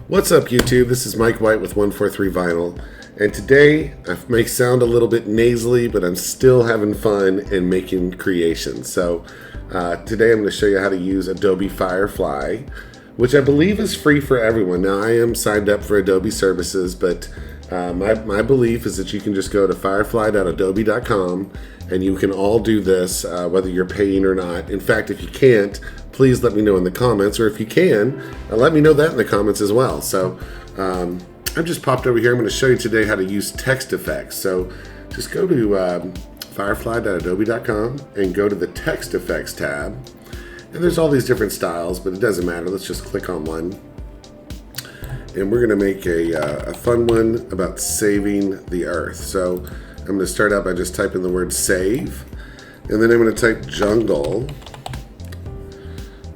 What's up, YouTube? This is Mike White with 143 Vinyl, and today I may sound a little bit nasally, but I'm still having fun and making creations. So today I'm going to show you how to use Adobe Firefly, which I believe is free for everyone. Now, I am signed up for Adobe services, but my belief is that you can just go to firefly.adobe.com and you can all do this, whether you're paying or not. In fact, if you can't, please let me know in the comments, or if you can, let me know that in the comments as well. So I've just popped over here. I'm going to show you today how to use text effects. So just go to firefly.adobe.com and go to the text effects tab. And there's all these different styles, but it doesn't matter. Let's just click on one. And we're going to make a fun one about saving the earth. So I'm going to start out by just typing the word save, and then I'm going to type jungle.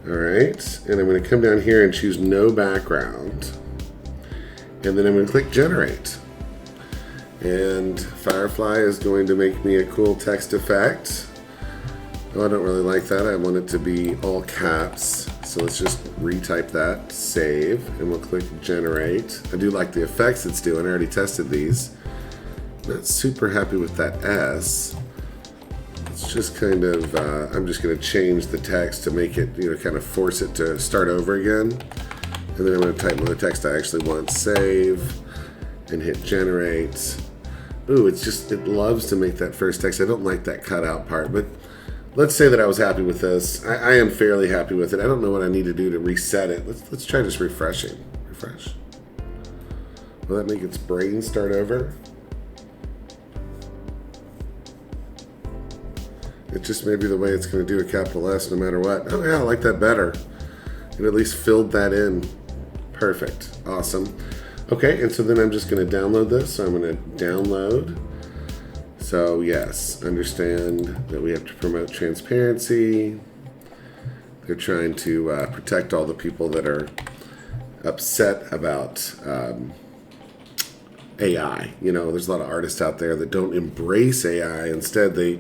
All right, and I'm going to come down here and choose no background, and then I'm going to click generate. And Firefly is going to make me a cool text effect. Oh, I don't really like that. I want it to be all caps. So let's just retype that, save, and we'll click generate. I do like the effects it's doing. I already tested these. Not super happy with that S. It's just kind of, I'm just going to change the text to make it, kind of force it to start over again. And then I'm going to type in the text I actually want, save, and hit generate. Ooh, it loves to make that first text. I don't like that cutout part, but let's say that I was happy with this. I am fairly happy with it. I don't know what I need to do to reset it. Let's try just refreshing. Refresh. Will that make its brain start over? It just may be the way it's going to do a capital S no matter what. Oh yeah, I like that better. It at least filled that in. Perfect. Awesome. Okay, and so then I'm just going to download this. So I'm going to download. So yes, understand that we have to promote transparency. They're trying to protect all the people that are upset about AI. There's a lot of artists out there that don't embrace AI. Instead, they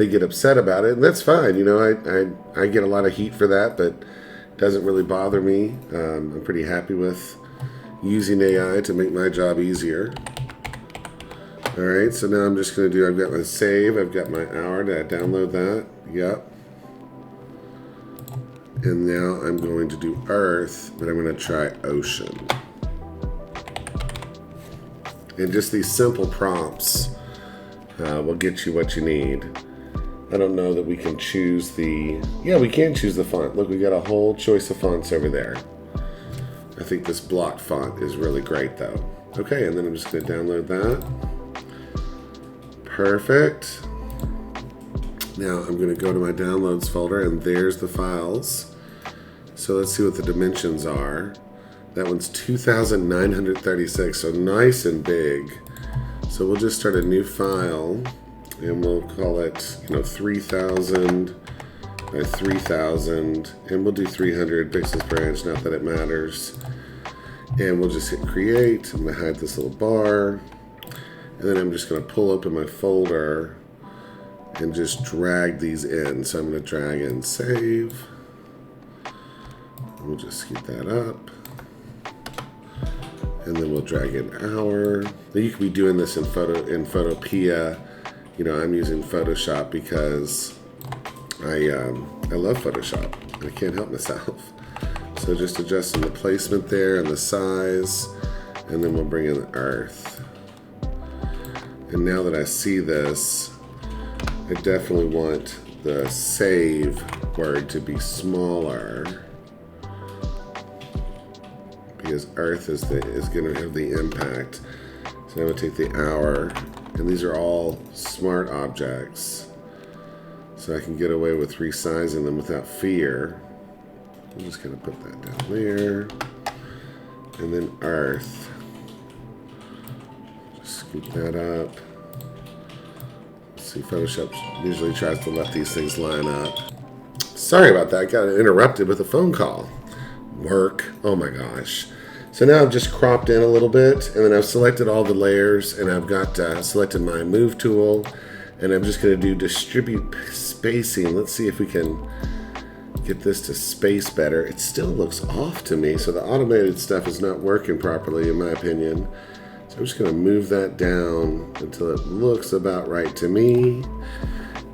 get upset about it, and that's fine. I get a lot of heat for that, but it doesn't really bother me. I'm pretty happy with using AI to make my job easier. All right, so now I'm just going to I've got my save, I've got my hour. Did I download that? Yep. And now I'm going to do Earth, but I'm going to try Ocean. And just these simple prompts will get you what you need. I don't know that we can choose we can choose the font. Look, we got a whole choice of fonts over there. I think this block font is really great though. Okay, and then I'm just going to download that. Perfect. Now I'm going to go to my downloads folder, and there's the files. So let's see what the dimensions are. That one's 2,936, so nice and big. So we'll just start a new file, and we'll call it, 3,000 by 3,000, and we'll do 300 pixels per inch, not that it matters. And we'll just hit create. I'm going to hide this little bar, and then I'm just going to pull open my folder and just drag these in. So I'm going to drag in save. We'll just scoot that up. And then we'll drag in hour. You could be doing this in Photopea. I'm using Photoshop because I love Photoshop. I can't help myself. So just adjusting the placement there and the size, and then we'll bring in the earth. And now that I see this, I definitely want the save word to be smaller, because Earth is going to have the impact. So I'm going to take the hour, and these are all smart objects, so I can get away with resizing them without fear. I'm just going to put that down there, and then Earth. Just scoop that up. Let's see, Photoshop usually tries to let these things line up. Sorry about that. I got interrupted with a phone call. Work. Oh my gosh. So now I've just cropped in a little bit, and then I've selected all the layers, and I've got selected my move tool, and I'm just going to do distribute spacing. Let's see if we can get this to space better. It still looks off to me, so the automated stuff is not working properly in my opinion. So I'm just going to move that down until it looks about right to me.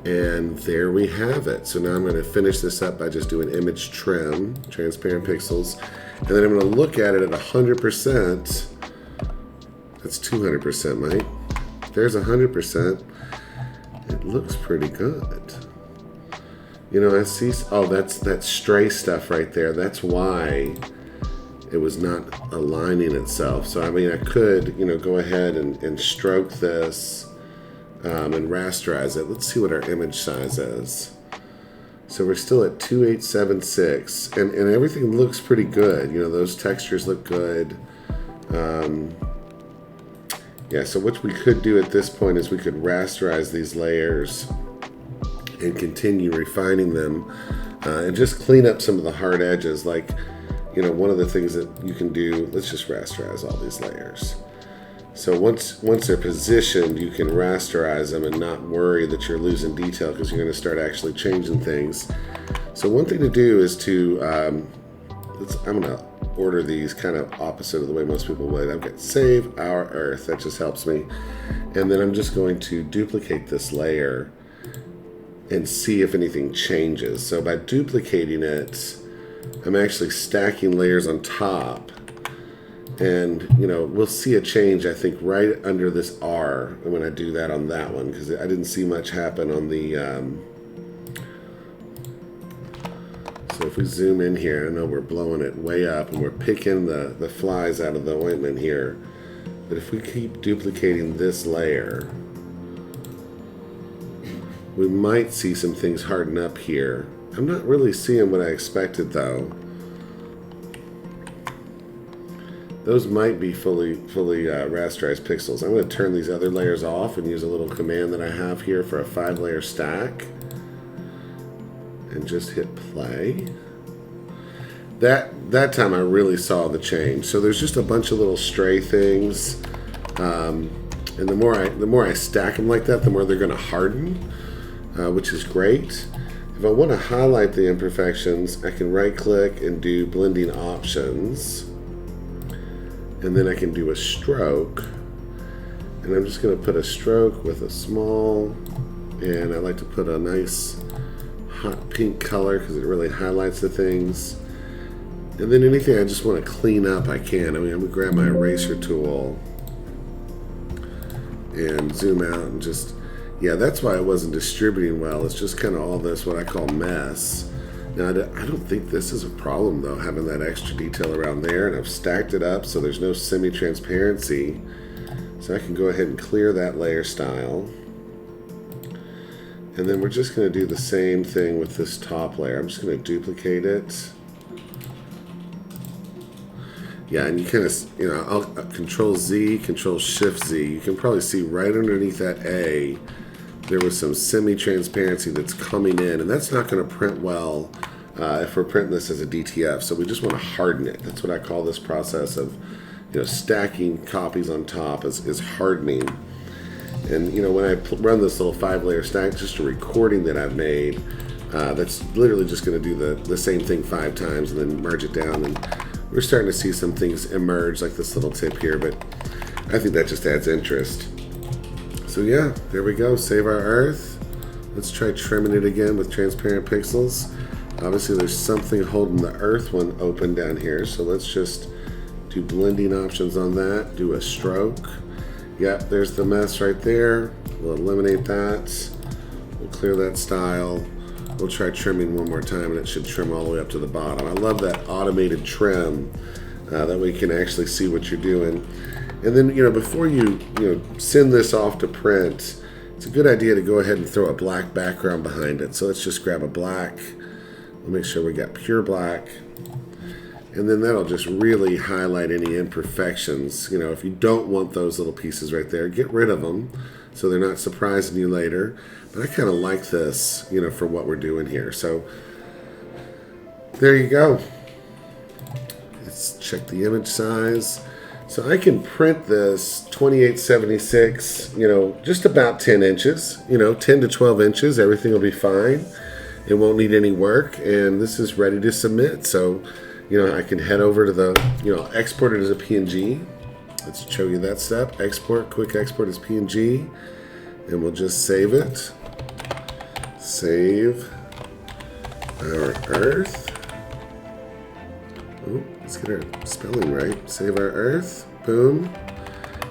And there we have it. So now I'm going to finish this up by just doing image trim, transparent pixels. And then I'm going to look at it at 100%. That's 200%, Mike. There's 100%. It looks pretty good. You know, I see, oh, that's that stray stuff right there. That's why it was not aligning itself. So, I mean, I could, you know, go ahead and stroke this and rasterize it. Let's see what our image size is. So we're still at 2876, and everything looks pretty good. You know, those textures look good. Yeah, so what we could do at this point is we could rasterize these layers and continue refining them and just clean up some of the hard edges. Like, you know, one of the things that you can do, let's just rasterize all these layers. So once they're positioned, you can rasterize them and not worry that you're losing detail, because you're going to start actually changing things. So one thing to do is to, I'm going to order these kind of opposite of the way most people would. I've got Save Our Earth. That just helps me. And then I'm just going to duplicate this layer and see if anything changes. So by duplicating it, I'm actually stacking layers on top. And, you know, we'll see a change, I think, right under this R when I do that on that one, because I didn't see much happen on the... So if we zoom in here, I know we're blowing it way up and we're picking the flies out of the ointment here. But if we keep duplicating this layer, we might see some things harden up here. I'm not really seeing what I expected, though. Those might be fully rasterized pixels. I'm going to turn these other layers off and use a little command that I have here for a 5-layer stack. And just hit play. That time I really saw the change. So there's just a bunch of little stray things. And the more I stack them like that, the more they're going to harden, which is great. If I want to highlight the imperfections, I can right click and do blending options. And then I can do a stroke. And I'm just going to put a stroke with a small, and I like to put a nice hot pink color because it really highlights the things. And then anything I just want to clean up, I can. I mean, I'm going to grab my eraser tool and zoom out and just, yeah, that's why it wasn't distributing well. It's just kind of all this, what I call mess. Now, I don't think this is a problem, though, having that extra detail around there. And I've stacked it up so there's no semi-transparency. So I can go ahead and clear that layer style. And then we're just going to do the same thing with this top layer. I'm just going to duplicate it. Yeah, and you kind of, you know, I'll Control Z, Control Shift Z. You can probably see right underneath that A, there was some semi-transparency that's coming in, and that's not going to print well if we're printing this as a DTF. So we just want to harden it. That's what I call this process of, you know, stacking copies on top is hardening. And, you know, when I run this little 5-layer stack, just a recording that I've made, that's literally just going to do the same thing 5 times and then merge it down. And we're starting to see some things emerge, like this little tip here, but I think that just adds interest. So yeah, there we go. Save Our Earth. Let's try trimming it again with transparent pixels. Obviously, there's something holding the Earth one open down here, so let's just do blending options on that. Do a stroke. Yep, there's the mess right there. We'll eliminate that. We'll clear that style. We'll try trimming one more time, and it should trim all the way up to the bottom. I love that automated trim. That way you can actually see what you're doing. And then, you know, before you send this off to print, it's a good idea to go ahead and throw a black background behind it. So let's just grab a black. We'll make sure we got pure black. And then that'll just really highlight any imperfections. You know, if you don't want those little pieces right there, get rid of them so they're not surprising you later. But I kind of like this, you know, for what we're doing here. So there you go. Let's check the image size. So I can print this 2876, you know, just about 10 inches, you know, 10 to 12 inches. Everything will be fine. It won't need any work, and this is ready to submit. So, I can head over to the, export it as a PNG. Let's show you that step. Export, quick export as PNG, and we'll just save it. Save our Earth. Oh, let's get our spelling right. Save our Earth. Boom.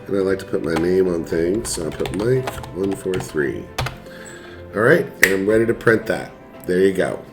And I like to put my name on things, so I'll put Mike143. All right, and I'm ready to print that. There you go.